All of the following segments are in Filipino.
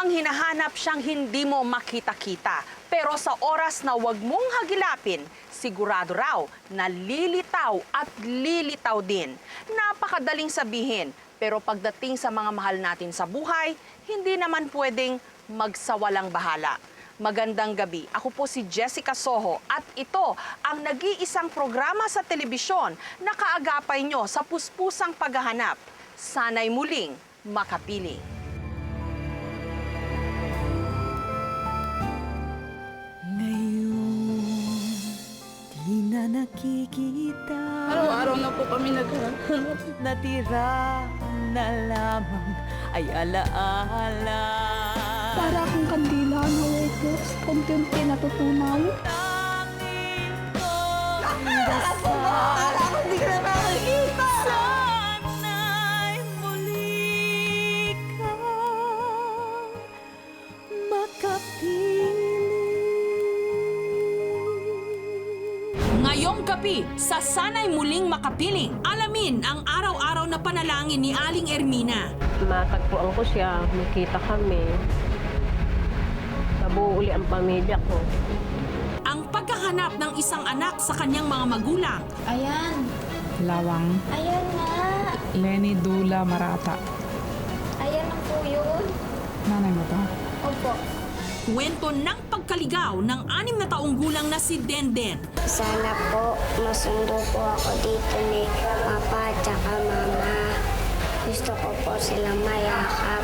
Talagang hinahanap siyang hindi mo makita-kita. Pero sa oras na wag mong hagilapin, sigurado raw na lilitaw at lilitaw din. Napakadaling sabihin, pero pagdating sa mga mahal natin sa buhay, hindi naman pwedeng magsawalang bahala. Magandang gabi. Ako po si Jessica Soho at ito ang nag-iisang programa sa telebisyon na kaagapay nyo sa puspusang paghahanap. Sana'y muling makapiling. Na nakikita, Araw-araw na po kami naghahanap. natira na lamang ay alaala. Para akong kandila na wakas, konti-unti natutunaw. Tanging kong dasal, Hindi ka na nakakita! sana'y muli kang makapiling. Ngayong gabi, sa Sana'y Muling Makapiling, alamin ang araw-araw na panalangin ni Aling Ermina. Matagpuan ko siya, makita kami. Nabuo uli ang pamilya ko. Ang paghahanap ng isang anak sa kanyang mga magulang. Ayan. Lawang, Ayan nga. Lenny Dula Marata. Ayan ang po yun. Nanay mo to? Opo. Kwento ng pagkaligaw ng 6 na taong gulang na si Denden. Sana po masundo po ako dito ni Papa at saka Mama. Gusto ko po silang mayakap.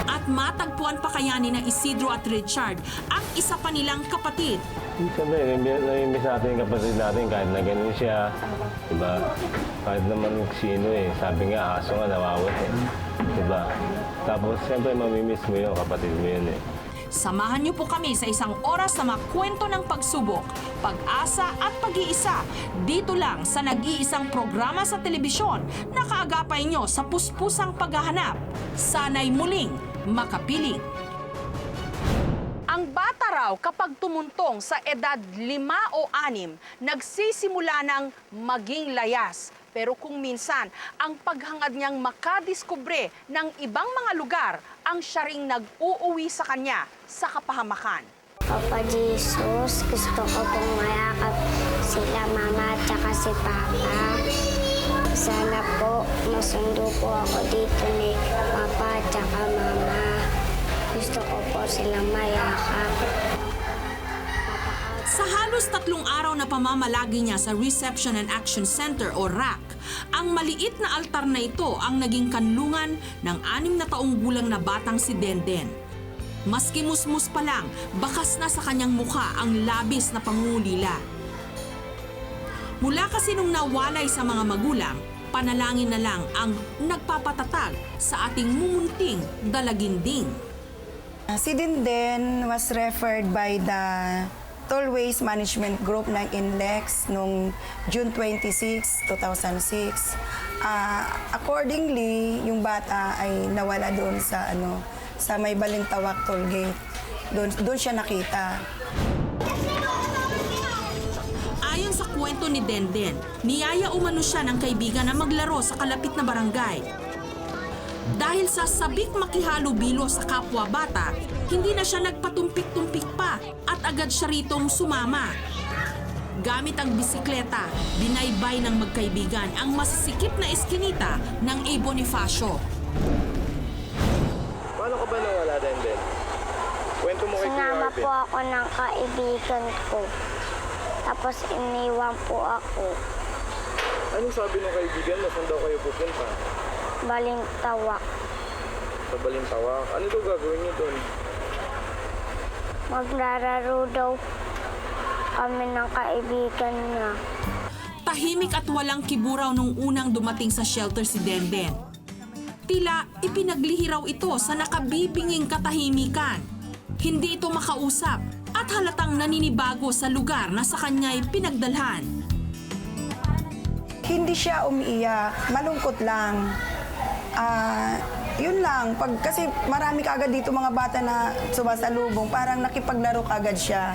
At matagpuan pa kaya ni na Isidro at Richard ang isa pa nilang kapatid. Siyempre, namimiss natin yung kapatid natin kahit na ganun siya. Diba? Kahit naman sino sabi nga, aso nga nawawala Diba? Tapos siyempre mamimiss mo yun, kapatid mo yun Samahan niyo po kami sa isang oras na makwento ng pagsubok, pag-asa at pag-iisa. Dito lang sa nag-iisang programa sa telebisyon na kaagapay nyo sa puspusang paghahanap. Sana'y muling makapiling. Ang bata raw kapag tumuntong sa edad 5 o 6, nagsisimula ng maging layas. Pero kung minsan, ang paghangad niyang makadiskubre ng ibang mga lugar ang siya ring nag-uuwi sa kanya sa kapahamakan. Papa Jesus, gusto ko pong mayakap sila Mama at saka si Papa. Sana po masundo po ako dito ni Papa at saka Mama. Gusto ko po silang mayakap. Sa halos 3 araw na pamamalagi niya sa Reception and Action Center o RAC, ang maliit na altar na ito ang naging kanlungan ng 6 na taong gulang na batang si Denden. Maski musmus pa lang, bakas na sa kanyang mukha ang labis na pangungulila. Mula kasi nung nawalay sa mga magulang, panalangin na lang ang nagpapatatag sa ating mumunting dalaginding. Si Denden was referred by the Tollways Management Group ng INLEX noong June 26, 2006. Accordingly, yung bata ay nawala doon sa may Balintawak Tollgate. Doon siya nakita. Ayon sa kwento ni Denden, niyaya umano siya ng kaibigan na maglaro sa kalapit na barangay. Dahil sa sabik makihalo-bilo sa kapwa bata, hindi na siya nagpatumpik-tumpik pa at agad siya ritong sumama. Gamit ang bisikleta, binaybay ng magkaibigan ang masisikip na eskinita ng A. Bonifacio. Paano ka ba nawala, Denden? Kwento mo kay Kuya Sinama Arvin. po ako ng kaibigan ko. Tapos iniwan po ako. Anong sabi ng kaibigan mo? Saan daw kayo pupunta? Balintawak. Sa Balintawak. Ano daw gagawin niyo doon? Maglalaro daw kami ng kaibigan niya. Tahimik at walang kiburaw nung unang dumating sa shelter si Denden. Tila ipinaglihi raw ito sa nakabibinging katahimikan. Hindi ito makausap at halatang naninibago sa lugar na sa kanya'y pinagdalhan. Hindi siya umiiyak, malungkot lang. Yun lang, kasi marami kaagad dito mga bata na sumasalubong, parang nakipaglaro kaagad siya.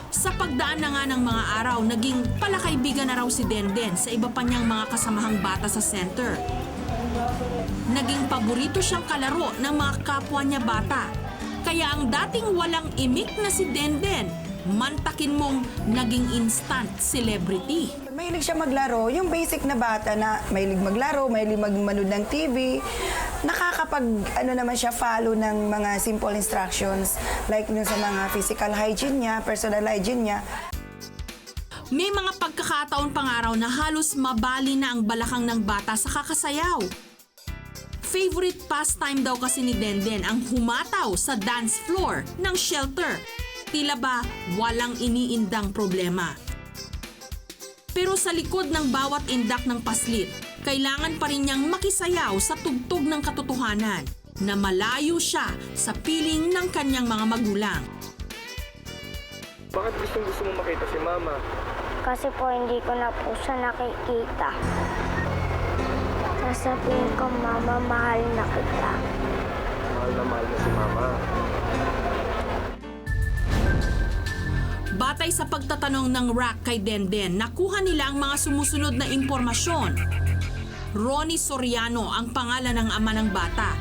Sa pagdaan na nga ng mga araw, naging palakaibigan na raw si Denden sa iba pa niyang mga kasamahang bata sa center. Naging paborito siyang kalaro ng mga kapwa niya bata. Kaya ang dating walang imik na si Denden, mantakin mong naging instant celebrity. Mahilig siya maglaro, yung basic na bata na mahilig maglaro, mahilig manood ng TV, nakakapag, naman siya, follow ng mga simple instructions, like dun sa mga physical hygiene niya, personal hygiene niya. May mga pagkakataon pang araw na halos mabali na ang balakang ng bata sa kakasayaw. Favorite pastime daw kasi ni Denden ang humataw sa dance floor ng shelter. Tila ba walang iniindang problema. Pero sa likod ng bawat indak ng paslit, kailangan pa rin niyang makisayaw sa tugtog ng katotohanan na malayo siya sa piling ng kanyang mga magulang. Bakit gusto mo makita si Mama? Kasi po hindi ko na po siya nakikita. Sasabihin ko, Mama, mahal na kita. Mahal na si Mama. Batay sa pagtatanong ng RAC kay Denden, nakuha nila ang mga sumusunod na impormasyon. Ronnie Soriano ang pangalan ng ama ng bata.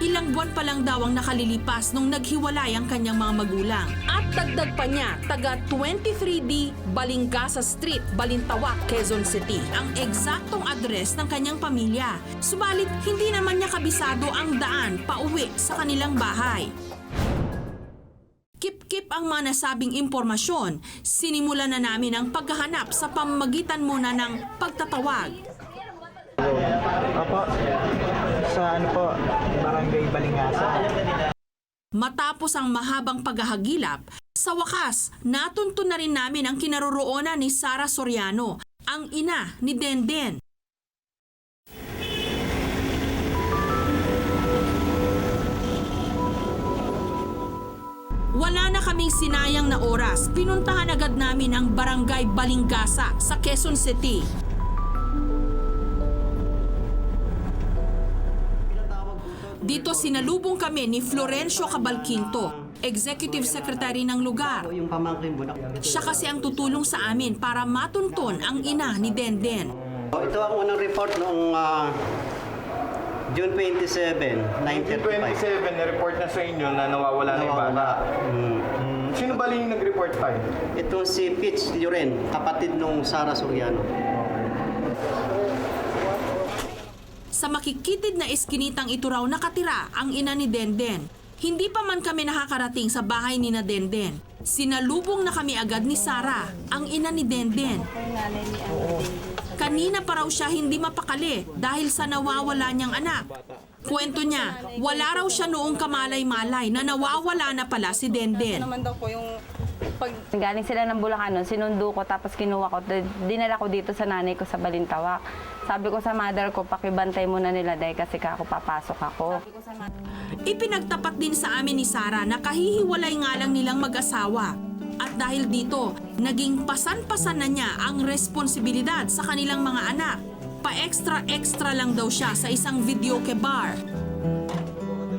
Ilang buwan pa lang daw ang nakalilipas nung naghiwalay ang kanyang mga magulang. At dagdag pa niya, taga 23D Balingasa Street, Balintawak, Quezon City, ang eksaktong address ng kanyang pamilya. Subalit, hindi naman niya kabisado ang daan pauwi sa kanilang bahay. Kip-kip ang mga nasabing impormasyon, sinimulan na namin ang paghahanap sa pamamagitan muna ng pagtatawag. Opo, sa Barangay Balingasa. Matapos ang mahabang paghahagilap, sa wakas, natunto na rin namin ang kinaroroonan ni Sara Soriano, ang ina ni Denden. Wala na kaming sinayang na oras, pinuntahan agad namin ang Barangay Balingasa sa Quezon City. Dito sinalubong kami ni Florencio Cabalquinto, Executive Secretary ng lugar. Siya kasi ang tutulong sa amin para matunton ang ina ni Denden. Ito ang unang report noong June 27, 1935. 27, na-report na sa inyo na nawawala na yung bata. Sino ba yung nag-report tayo? Itong si Pitch Lloren, kapatid nung Sara Soriano. Sa makikitid na eskinitang ito raw nakatira ang ina ni Denden. Hindi pa man kami nakakarating sa bahay ni na Denden. Sinalubong na kami agad ni Sara, ang ina ni Denden. Kanina pa raw siya hindi mapakali dahil sa nawawala niyang anak. Kwento niya, wala raw siya noong kamalay-malay na nawawala na pala si Denden. Galing sila ng Bulacan nun, sinundo ko tapos kinuha ko, dinala ko dito sa nanay ko sa Balintawak. Sabi ko sa mother ko, pakibantay muna nila dahil kasi ako papasok ako. Ipinagtapat din sa amin ni Sara na kahihiwalay nga lang nilang mag-asawa. At dahil dito, naging pasan-pasan na niya ang responsibilidad sa kanilang mga anak. Pa-extra-extra lang daw siya sa isang videoke bar.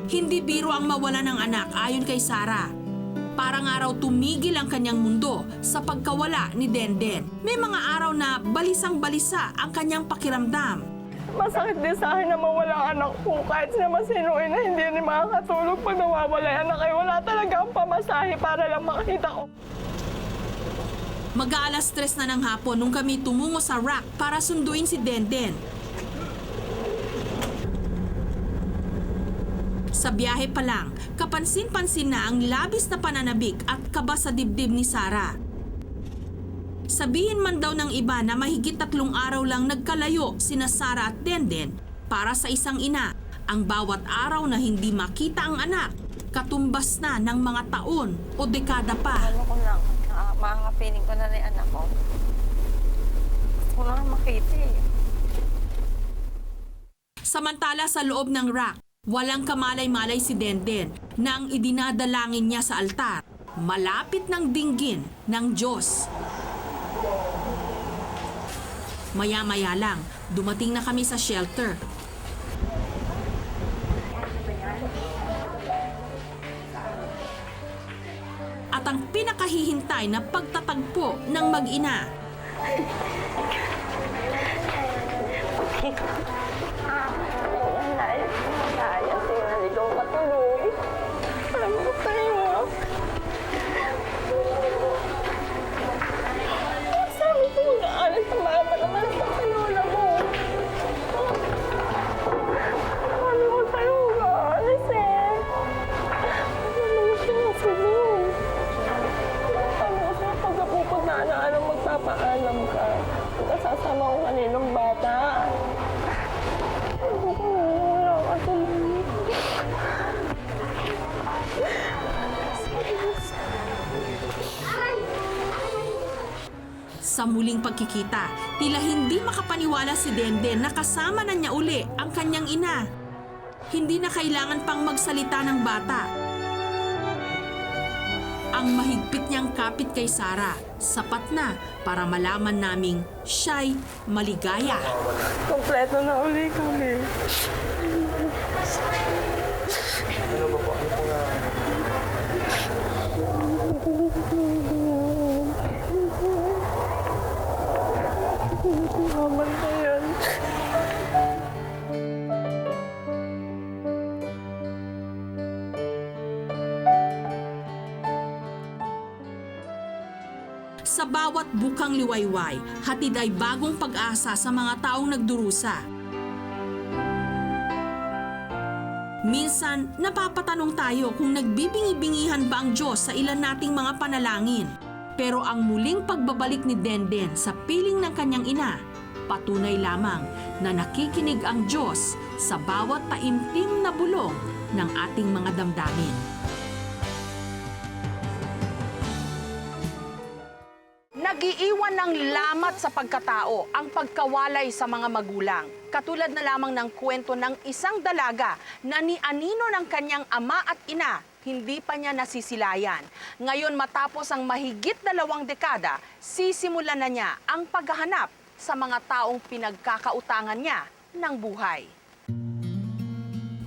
Hindi biro ang mawala ng anak ayon kay Sara. Parang araw tumigil ang kanyang mundo sa pagkawala ni Denden. May mga araw na balisang-balisa ang kanyang pakiramdam. Masakit din sa akin na mawala ang anak ko. Kahit naman sinuin na hindi rin makakatulog pag nawawala yung anak ay wala talaga ang pamasahe para lang makita ko. Mag-aalas 3 na ng hapon nung kami tumungo sa RAC para sunduin si Denden. Sa biyahe pa lang, kapansin-pansin na ang labis na pananabik at kaba sa dibdib ni Sara. Sabihin man daw ng iba na mahigit 3 araw lang nagkalayo sina Sara at Denden, para sa isang ina, ang bawat araw na hindi makita ang anak, katumbas na ng mga taon o dekada pa. Ano ko lang, makakapiling ko na yung anak ko. Gusto ko lang makita eh. Samantala sa loob ng RAC, walang kamalay-malay si Denden nang idinadalangin niya sa altar, malapit ng dinggin ng Diyos. Maya-maya lang, dumating na kami sa shelter. At ang pinakahihintay na pagtatagpo ng mag-ina. Kaya siya, hindi ko matuloy. Alam mo, Sa muling pagkikita, tila hindi makapaniwala si Denden na kasama na niya uli ang kanyang ina. Hindi na kailangan pang magsalita ng bata. Ang mahigpit niyang kapit kay Sarah, sapat na para malaman naming siya'y maligaya. Kompleto na uli kami. Maman na yan. Sa bawat bukang liwayway, hatid ay bagong pag-asa sa mga taong nagdurusa. Minsan, napapatanong tayo kung nagbibingi-bingihan ba ang Diyos sa ilan nating mga panalangin. Pero ang muling pagbabalik ni Denden sa piling ng kanyang ina, patunay lamang na nakikinig ang Diyos sa bawat taimtim na bulong ng ating mga damdamin. Nagiiwan ng lamat sa pagkatao ang pagkawalay sa mga magulang. Katulad na lamang ng kwento ng isang dalaga na ni-anino ng kanyang ama at ina, hindi pa niya nasisilayan. Ngayon matapos ang mahigit 2 dekada, sisimulan na niya ang paghahanap sa mga taong pinagkakautangan niya ng buhay.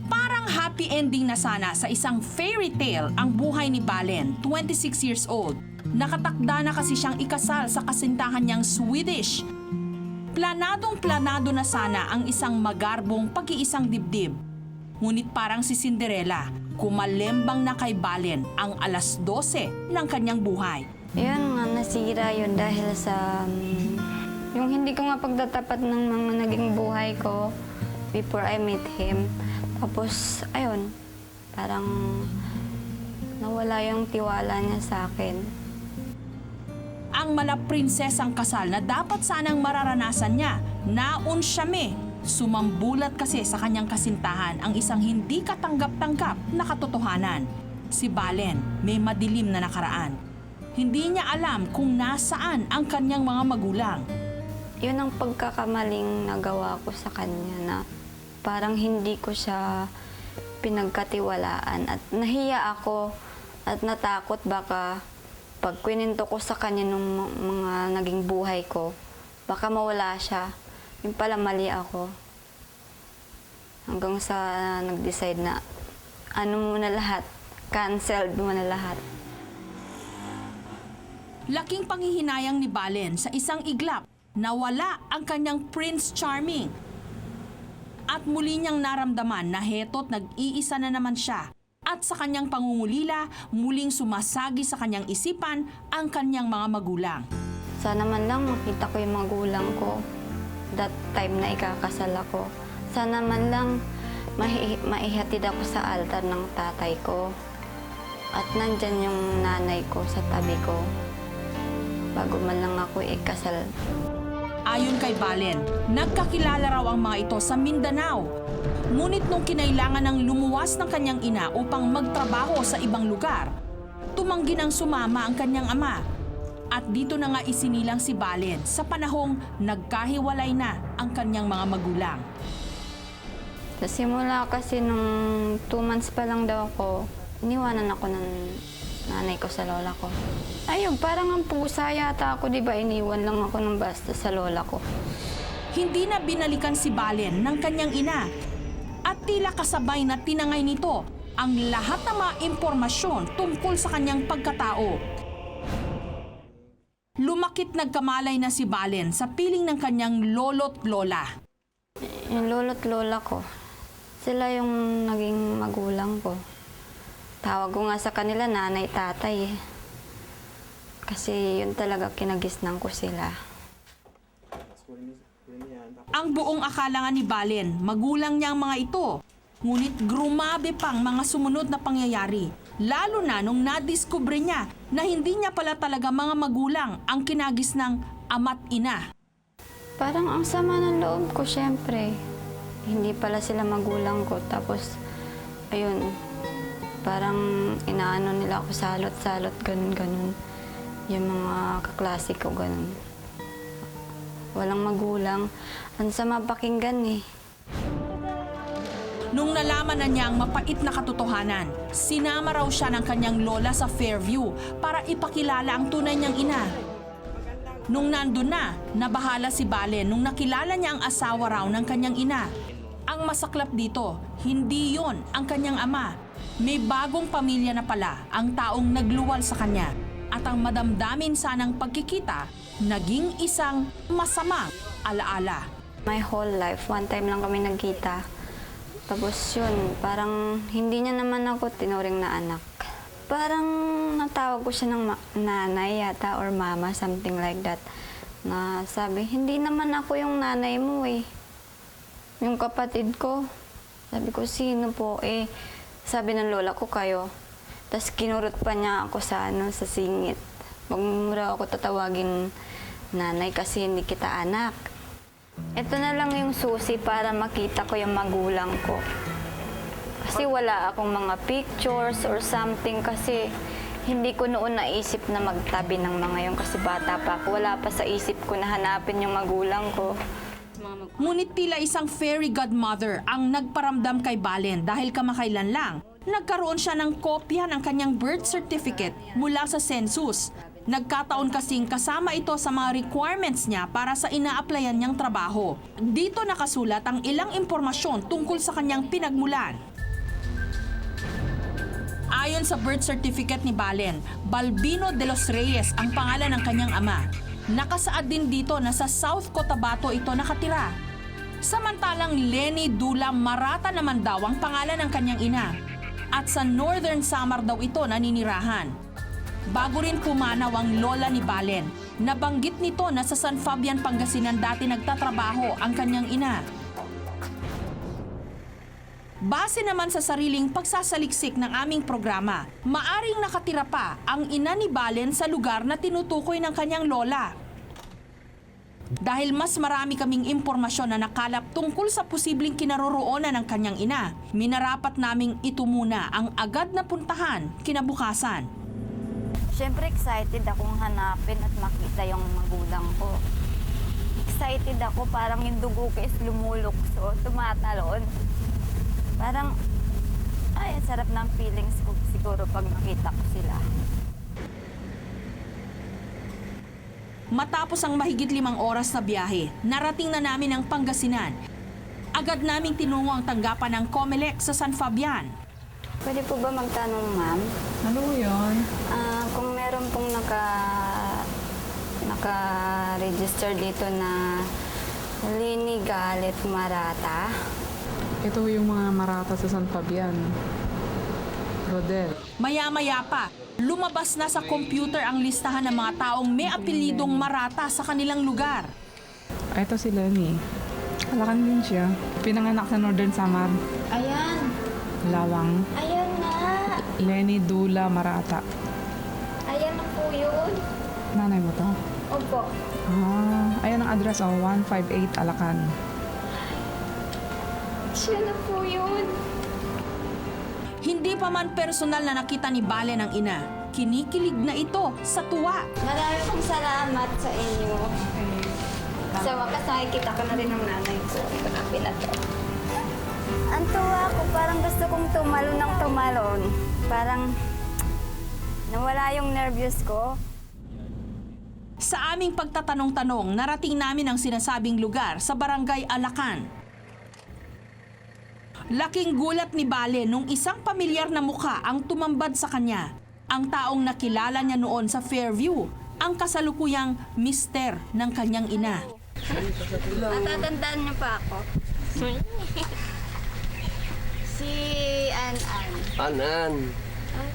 Parang happy ending na sana sa isang fairy tale ang buhay ni Balen, 26 years old. Nakatakda na kasi siyang ikasal sa kasintahan niyang Swedish. Planadong-planado na sana ang isang magarbong pag-iisang dibdib. Ngunit parang si Cinderella, kumalembang na kay Balen ang 12:00 ng kanyang buhay. Yun nga, nasira yun dahil sa yung hindi ko nga pagtatapat ng mga naging buhay ko before I met him. Tapos, ayun, parang nawala yung tiwala niya sa akin. Ang malaprinsesang kasal na dapat sanang mararanasan niya, naun siyame. Sumambulat kasi sa kanyang kasintahan ang isang hindi katanggap-tanggap na katotohanan. Si Balen may madilim na nakaraan. Hindi niya alam kung nasaan ang kanyang mga magulang. Yun ang pagkakamaling nagawa ko sa kanya na parang hindi ko siya pinagkatiwalaan at nahiya ako at natakot baka pag kwininto ko sa kanya ng mga naging buhay ko, baka mawala siya. Yung pala mali ako. Hanggang sa nag-decide na ano muna lahat, canceled muna lahat. Laking panghihinayang ni Balen sa isang iglap, nawala ang kanyang Prince Charming. At muli niyang naramdaman na heto't nag-iisa na naman siya. At sa kanyang pangungulila, muling sumasagi sa kanyang isipan ang kanyang mga magulang. Sana man lang makita ko yung magulang ko that time na ikakasal ako. Sana man lang maihatid ako sa altar ng tatay ko. At nandyan yung nanay ko sa tabi ko bago man lang ako ikasal. Ayon kay Balen, nagkakilala raw ang mga ito sa Mindanao. Ngunit nung kinailangan ng lumuwas ng kanyang ina upang magtrabaho sa ibang lugar, tumanggi ng sumama ang kanyang ama. At dito na nga isinilang si Balen sa panahong nagkahiwalay na ang kanyang mga magulang. Sa simula kasi nung 2 months pa lang daw ako, iniwanan ako ng nanay ko sa lola ko. Ayun, parang ang pusa yata ako, di ba? Iniwan lang ako ng basta sa lola ko. Hindi na binalikan si Balen ng kanyang ina. At tila kasabay na tinangay nito ang lahat ng mga impormasyon tungkol sa kanyang pagkatao. Lumakit nagkamalay na si Balen sa piling ng kanyang lolo't lola. Yung lolo't lola ko, sila yung naging magulang ko. Tawag ko nga sa kanila nanay, tatay eh. Kasi yun talaga kinagisnan ko sila. Ang buong akala nga ni Balen, magulang niya ang mga ito. Ngunit grumabe pang mga sumunod na pangyayari. Lalo na nung nadiskubre niya na hindi niya pala talaga mga magulang ang kinagis ng ama't ina. Parang ang sama ng loob ko, syempre. Hindi pala sila magulang ko. Tapos, ayun, parang inaano nila ako salot-salot, ganun-ganun. Yung mga kaklase ko, ganun. walang magulang. Ang sama pakinggan eh. Nung nalaman na niya ang mapait na katotohanan, sinama raw siya ng kanyang lola sa Fairview para ipakilala ang tunay niyang ina. Nung nandun na, nabahala si Balen nung nakilala niya ang asawa raw ng kanyang ina. Ang masaklap dito, hindi yon ang kanyang ama. May bagong pamilya na pala ang taong nagluwal sa kanya. At ang madamdamin sanang pagkikita, naging isang masamang alaala. My whole life, one time lang kami nagkita. Tapos yun, parang hindi niya naman ako tinuring na anak. Parang natawag ko siya ng nanay yata or mama, something like that. Na sabi, hindi naman ako yung nanay mo eh. Yung kapatid ko. Sabi ko, sino po eh? Sabi ng lola ko, kayo. Tapos kinurot pa niya ako sa singit. Huwag mo raw ako tatawagin nanay kasi hindi kita anak. Ito na lang yung susi para makita ko yung magulang ko. Kasi wala akong mga pictures or something kasi hindi ko noon naisip na magtabi ng mga yun kasi bata pa ako. Wala pa sa isip ko na hanapin yung magulang ko. Ngunit tila isang fairy godmother ang nagparamdam kay Balen dahil kamakailan lang, nagkaroon siya ng kopya ng kanyang birth certificate mula sa census. Nagkataon kasing kasama ito sa mga requirements niya para sa ina-applyan niyang trabaho. Dito nakasulat ang ilang impormasyon tungkol sa kanyang pinagmulan. Ayon sa birth certificate ni Balen, Balbino de los Reyes ang pangalan ng kanyang ama. Nakasaad din dito na sa South Cotabato ito nakatira. Samantalang Lenny Dula Marata naman daw ang pangalan ng kanyang ina. At sa Northern Samar daw ito naninirahan. Bago rin pumanaw ang lola ni Balen, nabanggit nito na sa San Fabian, Pangasinan dati nagtatrabaho ang kanyang ina. Base naman sa sariling pagsasaliksik ng aming programa, maaring nakatira pa ang ina ni Balen sa lugar na tinutukoy ng kanyang lola. Dahil mas marami kaming impormasyon na nakalap tungkol sa posibleng kinaroroonan ng kanyang ina, minarapat naming ito muna ang agad na puntahan kinabukasan. Siyempre excited akong hanapin at makita yung magulang ko. Excited ako, parang yung dugo ko is lumulukso, tumatalon. Parang, ay, sarap ng feelings ko siguro pag nakita ko sila. Matapos ang mahigit 5 oras na biyahe, narating na namin ang Pangasinan. Agad naming tinungo ang tanggapan ng COMELEC sa San Fabian. Pwede po ba magtanong, ma'am? Ano yun? Kung meron pong naka-register dito na Lenny Galit Marata. Ito yung mga Marata sa San Fabian. Rodel. Maya-maya pa, lumabas na sa computer ang listahan ng mga taong may apelidong Marata sa kanilang lugar. Ito si Lenny. Alakan din siya. Pinanganak sa Northern Samar. Ayan. Lawang. Ayan na. Lenny Dula Marata. Ayan na po yun. Nanay mo to? Opo. Ayan ang address, 158 Alacan. Siya na po yun. Hindi pa man personal na nakita ni Balen ang ina, kinikilig na ito sa tuwa. Marami pong salamat sa inyo. Sa wakas nakikita ko na rin ang nanay ko. Ito na to. Ang tuwa ko, parang gusto kong tumalon ng tumalon. Parang nawala yung nervyos ko. Sa aming pagtatanong-tanong, narating namin ang sinasabing lugar sa Barangay Alacan. Laking gulat ni Balen nung isang pamilyar na mukha ang tumambad sa kanya. Ang taong nakilala niya noon sa Fairview, ang kasalukuyang mister ng kanyang ina. Natatandaan niyo pa ako? Si An-An. Anan.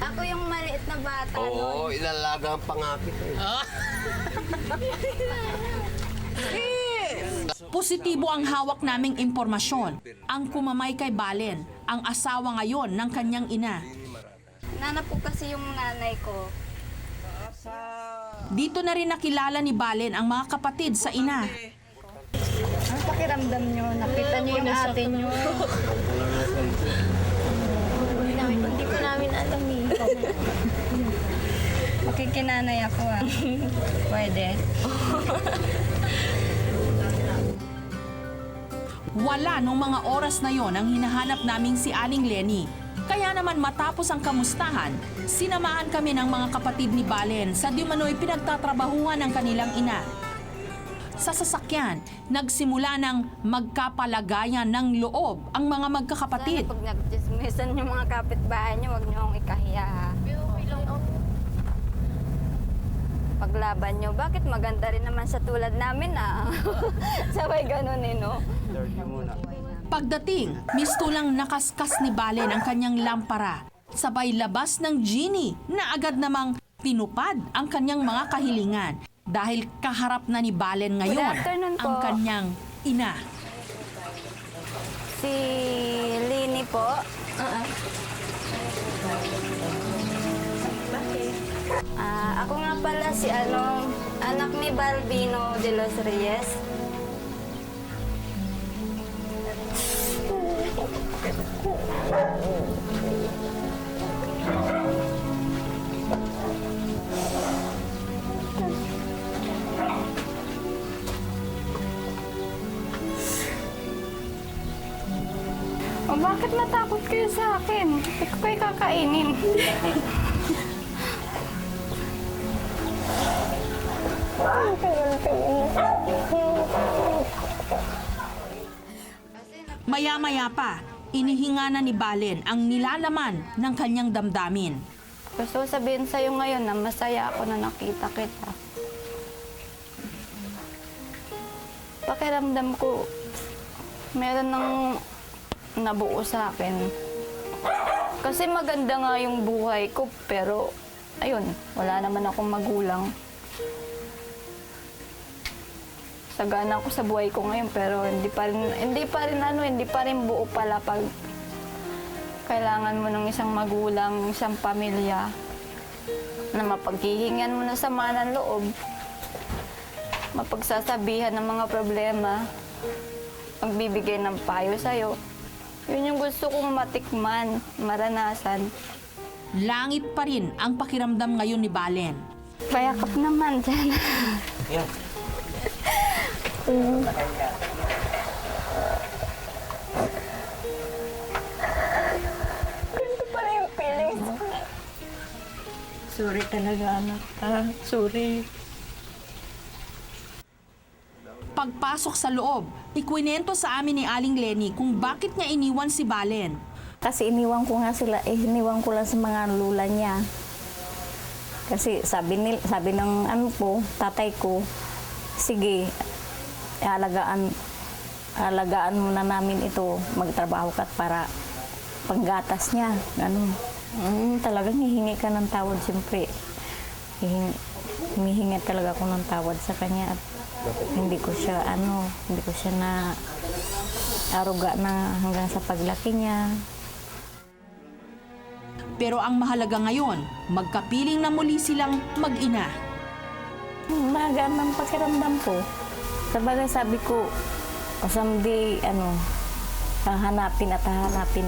Ako yung maliit na bata Oo, noon. ilalaga ang pangakit eh. Positibo ang hawak naming impormasyon. Ang kumamay kay Balen, ang asawa ngayon ng kanyang ina. Nana po kasi yung nanay ko. Dito na rin nakilala ni Balen ang mga kapatid sa ina. Ang pakiramdam nyo, nakita nyo yung ate nyo. Hindi ko namin alam eh. Makikinanay ako ah. Pwede. Wala nung mga oras na yon ang hinahanap naming si Aling Lenny. Kaya naman matapos ang kamustahan, sinamahan kami ng mga kapatid ni Balen sa di umano'y pinagtatrabahuhan ng kanilang ina. Sa sasakyan, nagsimula ng magkapalagayan ng loob ang mga magkakapatid. Pag nag-dismissan yung mga kapitbahay niyo, huwag niyo akong ikahiya. Paglaban niyo, bakit maganda rin naman sa tulad namin Sabay ganun no? Pagdating, mistulang nakaskas ni Balen ang kanyang lampara. Sabay labas ng genie na agad namang tinupad ang kanyang mga kahilingan dahil kaharap na ni Balen ngayon Good afternoon po. ang kanyang ina. Si Lini po. Ako nga pala si anak ni Balbino de los Reyes. Bakit natakot kayo sa akin? Hindi ko kayo kakainin. Maya-maya pa, inihinga na ni Balen ang nilalaman ng kanyang damdamin. Gusto ko sabihin sa'yo ngayon na masaya ako na nakita kita. Pakiramdam ko, meron ng nabuo sa akin. Kasi maganda nga yung buhay ko, pero ayun, wala naman akong magulang. Sagana ako sa buhay ko ngayon, pero hindi pa rin buo pala pag kailangan mo ng isang magulang, isang pamilya na mapaghihingan mo na sama ng loob, mapagsasabihan ng mga problema, magbibigay ng payo sa'yo. Yun yung gusto kong matikman, maranasan. Langit pa rin ang pakiramdam ngayon ni Balen. Payakap naman dyan. Ganito pa rin yung feelings. Sorry talaga, anak. Sorry. Pagpasok sa loob, ikwinento sa amin ni Aling Lenny kung bakit niya iniwan si Balen. Kasi iniwan ko nga sila, iniwan ko lang sa mga lula niya. Kasi sabi ng tatay ko, sige, alagaan muna namin ito, magtrabaho ka para panggatas niya. Ganun. Talagang hihingi ka ng tawad, siyempre. Humihingi talaga ako ng tawad sa kanya at hindi ko siya na aruga na hanggang sa paglaki niya. Pero ang mahalaga ngayon, magkapiling na muli silang mag-ina. Magaan ang pakiramdam ko. Sabagay sabi ko, someday, hahanapin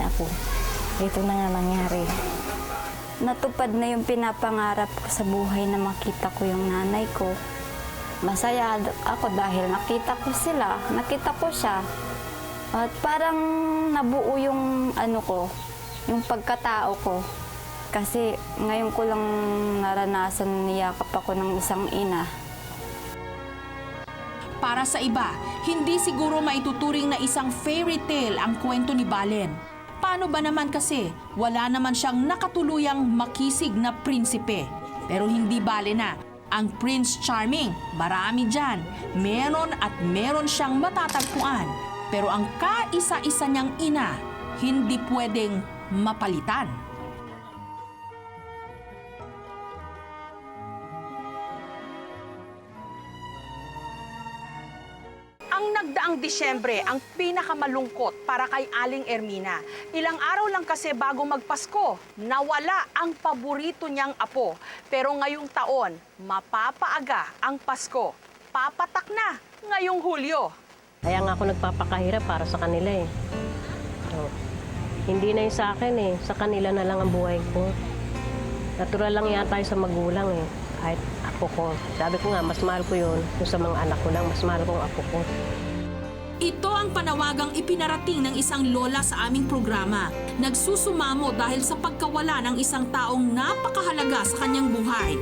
ako. Ito na nga nangyari. Natupad na yung pinapangarap ko sa buhay na makita ko yung nanay ko. Masaya ako dahil nakita ko sila, nakita ko siya. At parang nabuo yung yung pagkatao ko. Kasi ngayon ko lang naranasan niyakap ako ng isang ina. Para sa iba, hindi siguro maituturing na isang fairy tale ang kwento ni Balen. Paano ba naman kasi wala naman siyang nakatuluyang makisig na prinsipe? Pero hindi bale na. Ang Prince Charming, marami dyan. Meron at meron siyang matatagpuan. Pero ang kaisa-isa niyang ina, hindi pwedeng mapalitan. Ang nagdaang Disyembre ang pinakamalungkot para kay Aling Ermina. Ilang araw lang kasi bago magpasko, nawala ang paborito niyang apo. Pero ngayong taon, mapapaaga ang Pasko. Papatak na ngayong Hulyo. Kaya nga ako nagpapakahirap para sa kanila eh. So, hindi na yun sa akin eh. Sa kanila na lang ang buhay ko. Natural lang yata sa magulang eh. Kahit apo ko. Sabi ko nga, mas mahal ko yun. Yung sa mga anak ko lang, mas mahal ko ang apo ko. Ito ang panawagang ipinarating ng isang lola sa aming programa. Nagsusumamo dahil sa pagkawala ng isang taong napakahalaga sa kanyang buhay.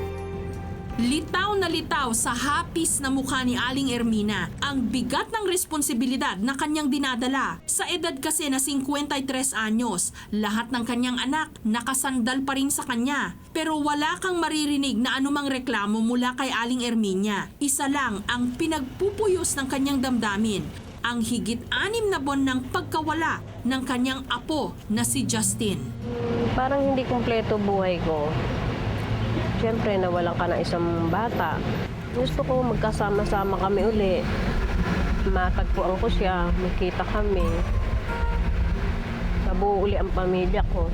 Litaw na litaw sa hapis na mukha ni Aling Ermina ang bigat ng responsibilidad na kanyang dinadala. Sa edad kasi na 53 anyos, lahat ng kanyang anak nakasandal pa rin sa kanya. Pero wala kang maririnig na anumang reklamo mula kay Aling Ermina. Isa lang ang pinagpupuyos ng kanyang damdamin, ang higit 6 na buwan ng pagkawala ng kanyang apo na si Justin. Parang hindi kumpleto buhay ko. Siyempre, nawalan ka ng isang bata. Gusto ko magkasama-sama kami uli. Matagpuan ko siya, magkita kami. Nabuo uli ang pamilya ko.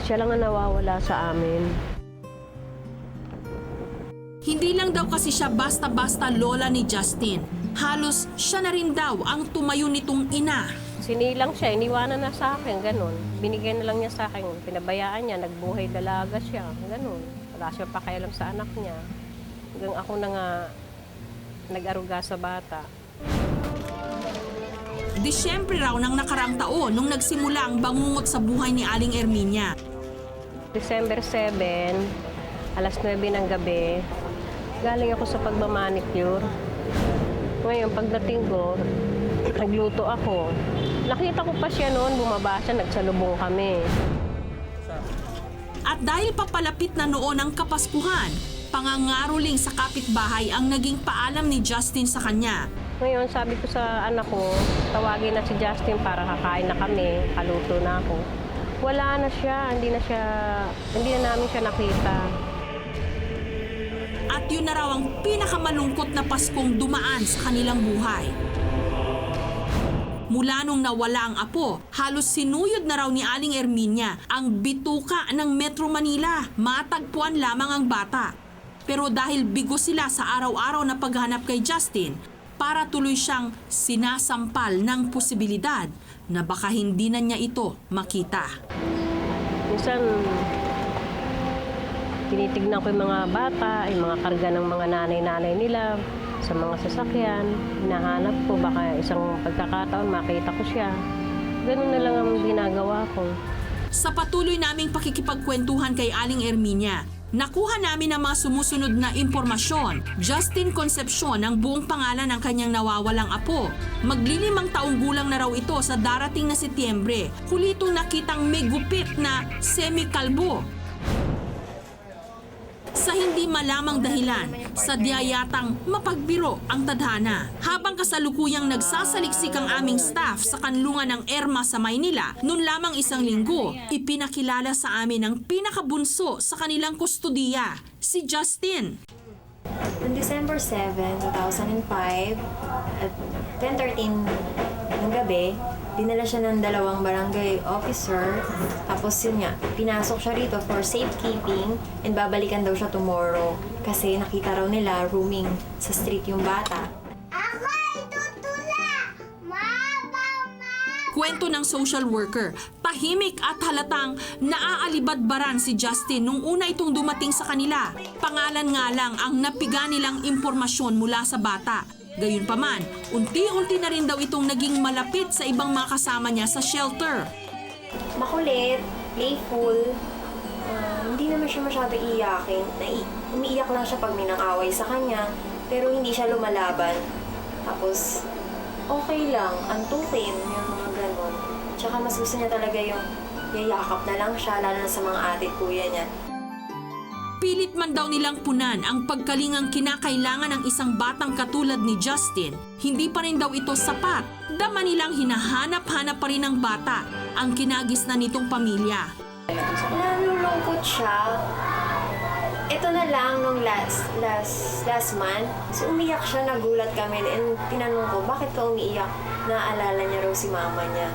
Siya lang ang nawawala sa amin. Hindi lang daw kasi siya basta-basta lola ni Justin. Halos siya na rin daw ang tumayo nitong ina. Sinilang siya, iniwanan na sa akin, ganun. Binigyan na lang niya sa akin, pinabayaan niya, nagbuhay dalaga siya, ganun. Wala siya pakialam sa anak niya. Hanggang ako na nga nag-aruga sa bata. Disyembre raw ng nakaraang taon nung nagsimula ang bangungot sa buhay ni Aling Ermina. December 7, alas 9 ng gabi, galing ako sa pagmamanicure. Ngayon, pagdating ko, nagluto ako. Nakita ko pa siya noon, bumaba siya, nagsalubong kami. At dahil papalapit na noon ang Kapaskuhan, pangangaroling sa kapitbahay ang naging paalam ni Justin sa kanya. Ngayon, sabi ko sa anak ko, tawagin na si Justin para kakain na kami, kaluto na ako. Wala na siya, hindi na namin siya nakita. At yun na raw ang pinakamalungkot na Paskong dumaan sa kanilang buhay. Mula nung nawala ang apo, halos sinuyod na raw ni Aling Ermina ang bituka ng Metro Manila. Matagpuan lamang ang bata. Pero dahil bigo sila sa araw-araw na paghanap kay Justin, para tuloy siyang sinasampal ng posibilidad na baka hindi na niya ito makita. Minsan, tinitignan ko yung mga bata, yung mga karga ng mga nanay-nanay nila sa mga sasakyan. Hinahanap ko, baka isang pagkakataon makita ko siya. Ganun na lang ang ginagawa ko. Sa patuloy naming pakikipagkwentuhan kay Aling Ermina, nakuha namin ang mga sumusunod na impormasyon. Justin Concepcion ang buong pangalan ng kanyang nawawalang apo. Maglilimang taong gulang na raw ito sa darating na Setyembre. Huli itong nakitang may gupit na semi-kalbo. Sa hindi malamang dahilan, sadya yatang mapagbiro ang tadhana. Habang kasalukuyang nagsasaliksik ang aming staff sa kanlungan ng Erma sa Maynila, noon lamang 1 linggo, ipinakilala sa amin ang pinakabunso sa kanilang kustudiya, si Justin. On December 7, 2005, at 10:13 ng gabi, dinala siya ng 2 barangay officer. Tapos yun nga, pinasok siya rito for safekeeping and babalikan daw siya tomorrow. Kasi nakita raw nila rooming sa street yung bata. Kwento ng social worker, tahimik at halatang naaalibadbaran si Justin nung una itong dumating sa kanila. Pangalan nga lang ang napiga nilang impormasyon mula sa bata. Gayunpaman, unti-unti na rin daw itong naging malapit sa ibang mga kasama niya sa shelter. Makulit, playful, hindi naman siya masyado iyakin. Umiiyak lang siya pag may nang-away sa kanya, pero hindi siya lumalaban. Tapos, okay lang, antukin, yung mga ganon. Tsaka mas gusto niya talaga yung yayakap na lang siya, lalo na sa mga ate kuya niya. Pilit man daw nilang punan ang pagkalingang kinakailangan ng isang batang katulad ni Justin, hindi pa rin daw ito sapat. Dama nilang hinahanap-hanap pa rin ng bata ang kinagisnan nitong pamilya. Nalulungkot siya. Ito na lang nung last month, so umiyak siya, nagulat kami, and tinanong ko, bakit ka umiiyak? Naaalala niya raw si mama niya.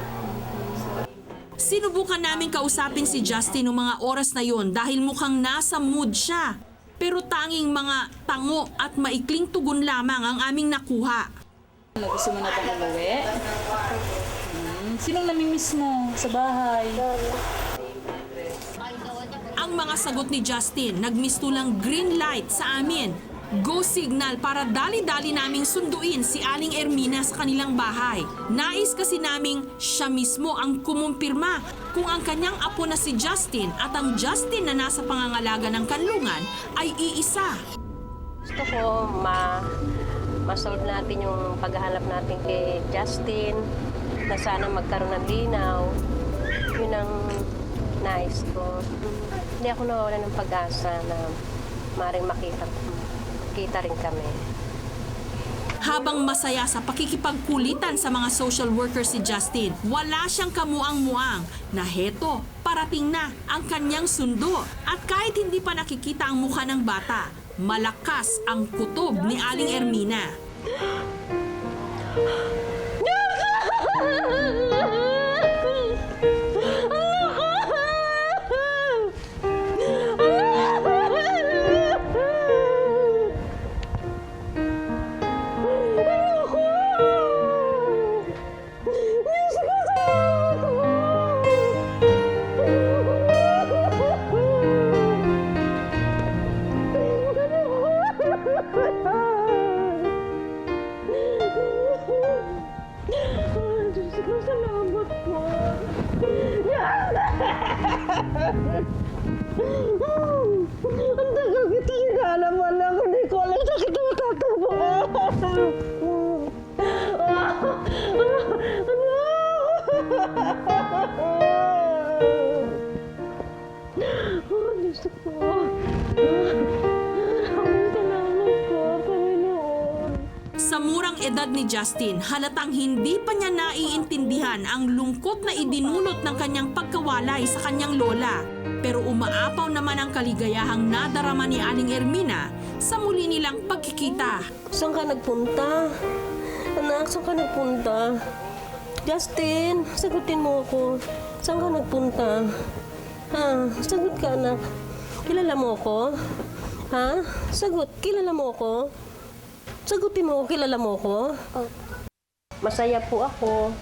Sinubukan namin kausapin si Justin noong mga oras na yon dahil mukhang nasa mood siya. Pero tanging mga tango at maikling tugon lamang ang aming nakuha. Gusto mo na bang umuwi? Sinong namimiss mo sa bahay? Ang mga sagot ni Justin nagmistulang green light sa amin. Go signal para dali-dali naming sunduin si Aling Ermina sa kanilang bahay. Nais kasi naming siya mismo ang kumumpirma kung ang kanyang apo na si Justin at ang Justin na nasa pangangalaga ng kanlungan ay iisa. Gusto ko ma-solve natin yung paghahanap natin kay Justin, na sana magkaroon ng linaw. Yun ang nais ko. Hindi ako nawawala ng pag-asa na maring makita rin kami. Habang masaya sa pakikipagkulitan sa mga social worker si Justin, wala siyang kamuang-muang na heto, parating na ang kanyang sundo. At kahit hindi pa nakikita ang mukha ng bata, malakas ang kutob ni Aling Ermina. Ang tagal kita hinalaman ako. Hindi ko alam sa kita matatawa. Diyos ko. Salamat po, Panginoon. Sa murang edad ni Justin, halatang hindi pa niya naiintindihan ang lungkot na idinulot ng kanyang pagkawalay sa kanyang lola. Pero umaapaw naman ang kaligayahang nadarama ni Aling Ermina sa muli nilang pagkikita. Saan ka nagpunta? Anak, saan ka nagpunta? Justin, sagutin mo ako. Saan ka nagpunta? Ha? Sagot ka, anak. Kilala mo ako? Ha? Sagot, kilala mo ako? Sagutin mo, kilala mo ako? Masaya po ako.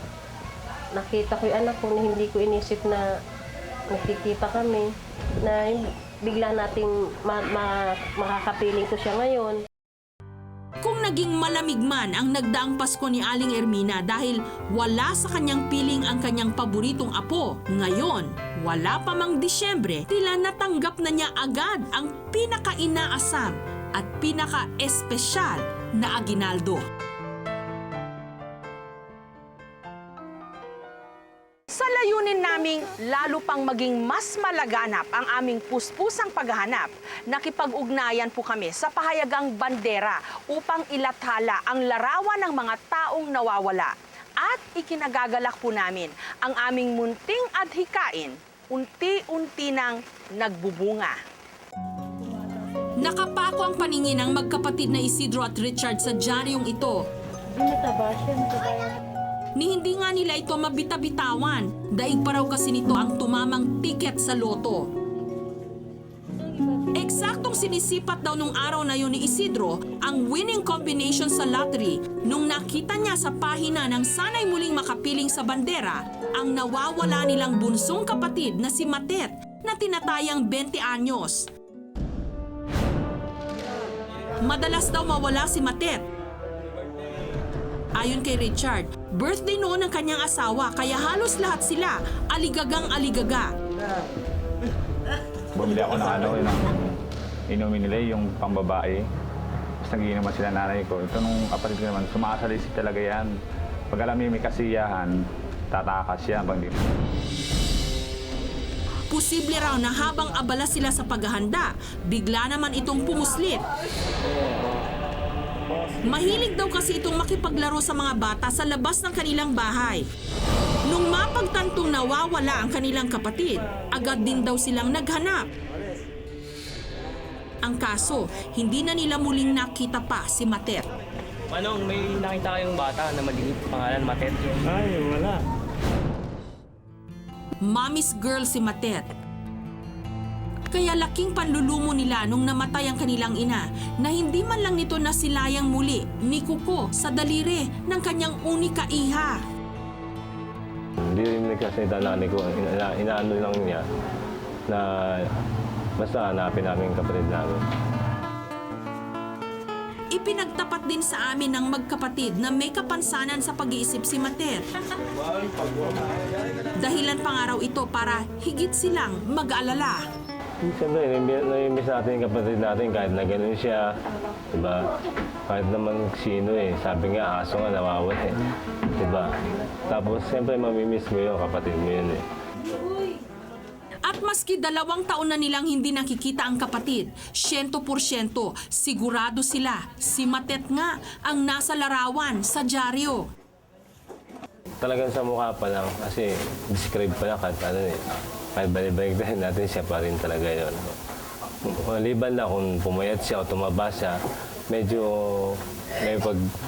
Nakita ko yung anak ko na hindi ko inisip na nakikita kami, na bigla nating makakapiling ko siya ngayon. Kung naging malamig man ang nagdaang Pasko ni Aling Ermina dahil wala sa kanyang piling ang kanyang paboritong apo, ngayon, wala pa mang Disyembre, tila natanggap na niya agad ang pinaka-inaasam at pinaka-espesyal na aginaldo. Sa layunin naming lalo pang maging mas malaganap ang aming puspusang paghahanap, nakipag-ugnayan po kami sa pahayagang bandera upang ilathala ang larawan ng mga taong nawawala. At ikinagagalak po namin ang aming munting adhikain, unti-unti nang nagbubunga. Nakapako ang paningin ng magkapatid na Isidro at Richard sa dyaryong ito. Ni hindi nga nila ito mabita-bitawan, daig pa raw kasi nito ang tumamang tiket sa loto. Eksaktong sinisipat daw nung araw na yun ni Isidro ang winning combination sa lottery nung nakita niya sa pahina ng sanay muling makapiling sa bandera ang nawawala nilang bunsong kapatid na si Matet na tinatayang 20 anyos. Madalas daw mawala si Matet. Ayon kay Richard, birthday noon ng kanyang asawa kaya halos lahat sila aligagang-aligaga. Bumili ako ng inumin nila yung pambabae. Tapos nagiinuman sila nanay ko. Ito nung kapatid ko naman, sumasalisi talaga yan. Pag alam may kasiyahan, tatakas yan. Posible raw na habang abala sila sa paghahanda, bigla naman itong pumuslit. Mahilig daw kasi itong makipaglaro sa mga bata sa labas ng kanilang bahay. Nung mapagtantong nawawala ang kanilang kapatid, agad din daw silang naghanap. Ang kaso, hindi na nila muling nakita pa si Matet. Manong, may nakita kayong bata na maliit pangalan Matet? Ay, wala. Mommy's girl si Matet. Kaya laking panlulumo nila nung namatay ang kanilang ina na hindi man lang nito nasilayang muli ni Kuko sa daliri ng kanyang unika iha. Hindi rin nagkasalita nanay ko. Inaano lang niya na basta hanapin namin yung kapatid namin. Ipinagtapat din sa amin ng magkapatid na may kapansanan sa pag-iisip si Matet. Dahilan pa nga raw ito para higit silang mag-alala. Siyempre, nami-miss natin yung kapatid natin kahit na ganun siya. Diba? Kahit naman sino sabi nga, aso nga nawawala Diba? Tapos, siyempre, mamimiss mo yun, kapatid mo yun At maski 2 taon na nilang hindi nakikita ang kapatid, 100% sigurado sila si Matet nga ang nasa larawan sa dyaryo. Talagang sa mukha pa lang, kasi describe pa lang kahit kahit balik-balik natin siya pa rin talaga yun. Maliban na kung pumayat siya o tumaba siya, medyo may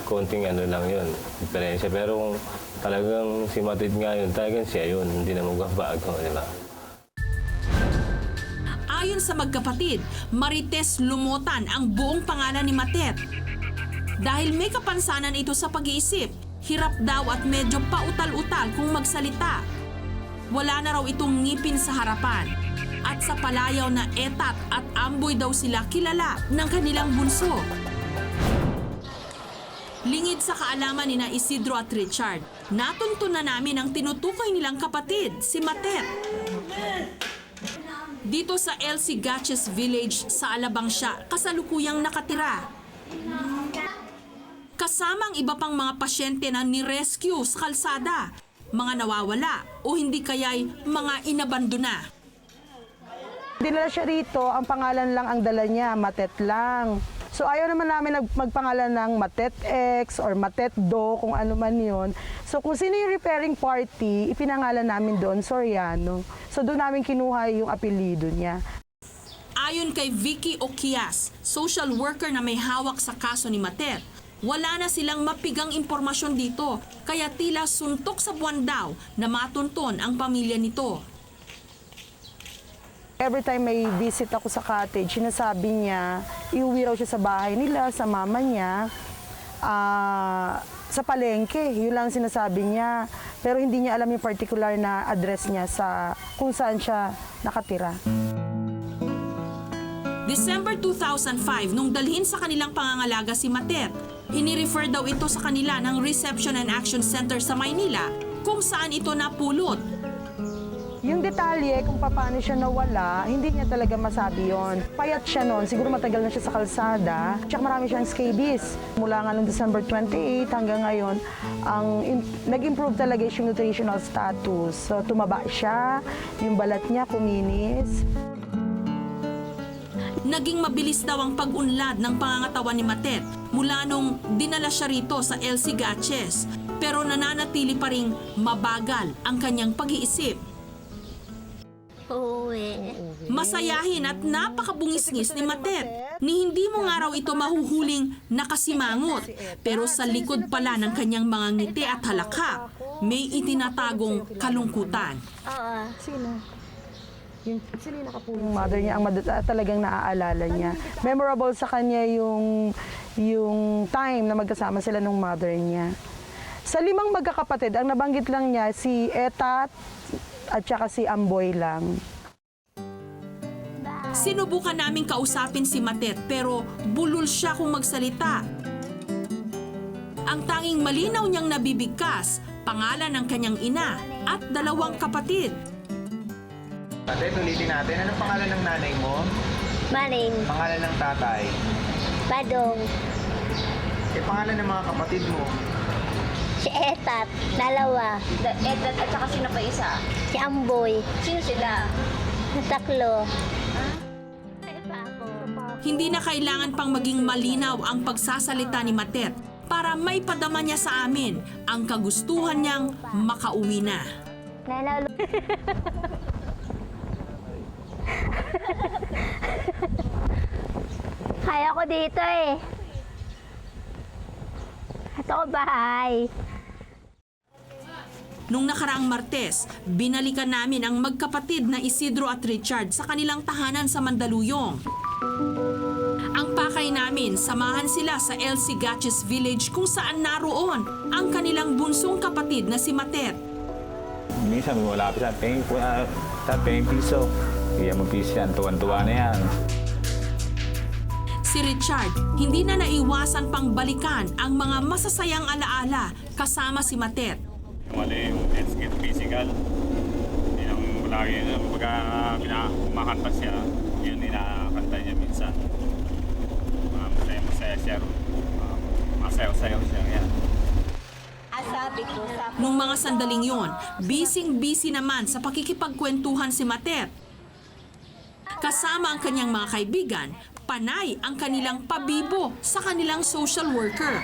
konting lang yun, diferensya. Pero kung talagang si Matet nga yun, talagang siya yun, hindi na magbabago, di ba? Ayon sa magkapatid, Marites Lumutan ang buong pangalan ni Matet. Dahil may kapansanan ito sa pag-iisip, hirap daw at medyo pautal-utal kung magsalita. Wala na raw itong ngipin sa harapan. At sa palayaw na Etat at Amboy daw sila kilala ng kanilang bunso. Lingid sa kaalaman ni na Isidro at Richard, natuntun na namin ang tinutukoy nilang kapatid, si Matet. Dito sa LC Gatches Village sa Alabang siya kasalukuyang nakatira. Kasama ang iba pang mga pasyente na ni-rescue sa kalsada, mga nawawala o hindi kaya'y mga inabandona. Dinala siya rito, ang pangalan lang ang dala niya, Matet lang. So ayaw naman namin magpangalan ng Matet X or Matet Do, kung ano man yun. So kung sino yung repairing party, ipinangalan namin doon, Soriano. So doon namin kinuha yung apelido niya. Ayon kay Vicky Okias, social worker na may hawak sa kaso ni Matet, wala na silang mapigang impormasyon dito, kaya tila suntok sa buwan daw na matunton ang pamilya nito. Every time may visit ako sa cottage, sinasabi niya, iuwi raw siya sa bahay nila, sa mama niya, sa palengke. Yun lang sinasabi niya. Pero hindi niya alam yung particular na address niya sa kung saan siya nakatira. December 2005, nung dalhin sa kanilang pangangalaga si Matet, inirefer daw ito sa kanila ng Reception and Action Center sa Maynila, kung saan ito napulot. Yung detalye kung paano siya nawala, hindi niya talaga masabi yon. Payat siya noon, siguro matagal na siya sa kalsada. Tsaka marami siyang scabies. Mula nga noong December 28 hanggang ngayon, nag-improve talaga yung nutritional status. So, tumaba siya, yung balat niya kuminis. Naging mabilis daw ang pag-unlad ng pangangatawan ni Matet mula nung dinala siya rito sa LC Gatches. Pero nananatili pa ring mabagal ang kanyang pag-iisip. Masayahin at napakabungis-ngis ni Matet. Ni hindi mo nga raw ito mahuhuling nakasimangot. Pero sa likod pala ng kanyang mga ngiti at halakha, may itinatagong kalungkutan. Sino? Yung mother niya, ang talagang naaalala niya. Memorable sa kanya yung time na magkasama sila ng mother niya. Sa 5 magkakapatid, ang nabanggit lang niya si Etat at saka si Amboy lang. Sinubukan naming kausapin si Matet pero bulol siya kung magsalita. Ang tanging malinaw niyang nabibigkas, pangalan ng kanyang ina at 2 kapatid. Matet, ulitin natin. Anong pangalan ng nanay mo? Maring. Pangalan ng tatay? Badong. Pangalan ng mga kapatid mo? Si Etat. 2. Etat at saka sino pa isa? Si Amboy. Sino sila? 3. Hindi na kailangan pang maging malinaw ang pagsasalita ni Matet para may padama niya sa amin ang kagustuhan niyang makauwi na. Kaya ko dito eh. Ito ko bahay. Nung nakaraang Martes, binalikan namin ang magkapatid na Isidro at Richard sa kanilang tahanan sa Mandaluyong. Ang pakay namin, samahan sila sa LC Gatches Village kung saan naroon ang kanilang bunsong kapatid na si Matet. Minsan wala pa sa paying piso. Kaya mag-piso yan, tuwan-tuwa na yan. Si Richard, hindi na naiwasan pang balikan ang mga masasayang alaala kasama si Matet. Mali yung let's get physical. Yun ang lagi, pagka kumakanta siya, yun inakanta niya minsan. Masaya siya. Masayaw-sayaw siya. Yan. Nung mga sandaling yon, busy naman sa pakikipagkwentuhan si Matet. Kasama ang kanyang mga kaibigan, panay ang kanilang pabibo sa kanilang social worker.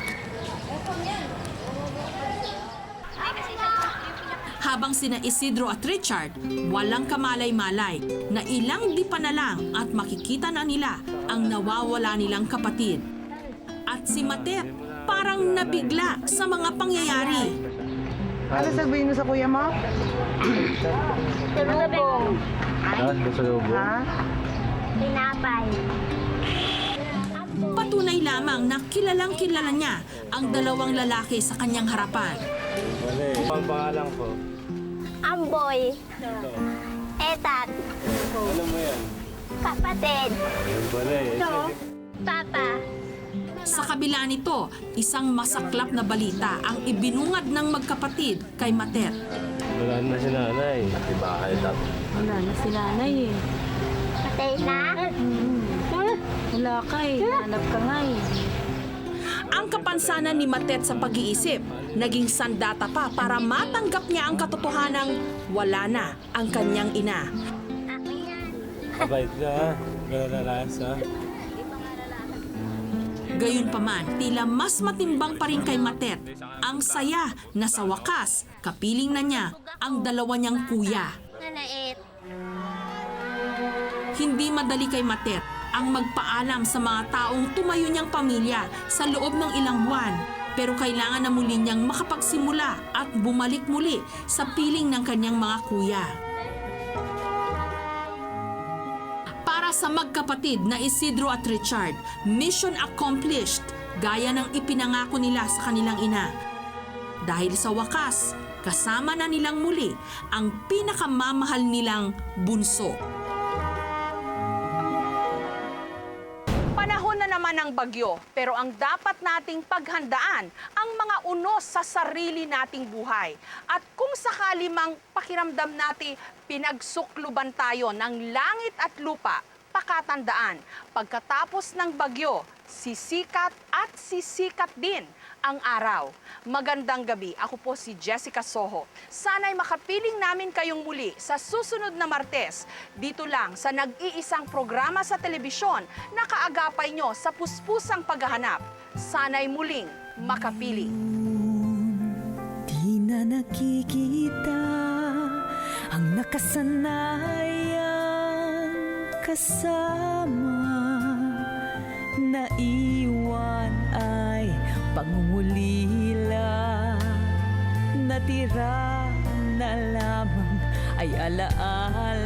Habang sina Isidro at Richard, walang kamalay-malay na ilang dipa na lang at makikita na nila ang nawawala nilang kapatid. At si Matet parang nabigla sa mga pangyayari. Ano sabihin mo sa kuya mo? Tulubong. Ha? Tinapay. Patunay lamang na kilalang kilala niya ang dalawang lalaki sa kanyang harapan. Ang pangalan ko. Amboy. Etat. Ano mo yan? Kapatid. Yung pala eh. Papa. Sa kabila nito, isang masaklap na balita ang ibinungad ng magkapatid kay Matet. Wala na si nanay. Diba kayo dapat? Wala na si nanay eh. Patay na? Wala ka eh. Hanap ka nga eh. Ang kapansanan ni Matet sa pag-iisip, naging sandata pa para matanggap niya ang katotohanang wala na ang kanyang ina. Kabait ka ha. Gano'n na lakas ha. Gayunpaman, tila mas matimbang pa rin kay Matet ang saya na sa wakas, kapiling na niya ang dalawa niyang kuya. Nanait. Hindi madali kay Matet ang magpaalam sa mga taong tumayo niyang pamilya sa loob ng ilang buwan. Pero kailangan na muli niyang makapagsimula at bumalik muli sa piling ng kanyang mga kuya. Para sa magkapatid na Isidro at Richard, mission accomplished gaya ng ipinangako nila sa kanilang ina. Dahil sa wakas, kasama na nilang muli ang pinakamamahal nilang bunso. Panahon na naman ng bagyo, pero ang dapat nating paghandaan ang mga unos sa sarili nating buhay. At kung sakali mang pakiramdam natin pinagsukluban tayo ng langit at lupa, pakatandaan, pagkatapos ng bagyo, sisikat at sisikat din ang araw. Magandang gabi, ako po si Jessica Soho. Sana'y makapiling namin kayong muli sa susunod na Martes, dito lang sa nag-iisang programa sa telebisyon na kaagapay nyo sa puspusang paghahanap. Sana'y muling makapiling. Di na nakikita ang nakasanayang kasama, naiwan ay pangungulila, natira na lamang ay alaala.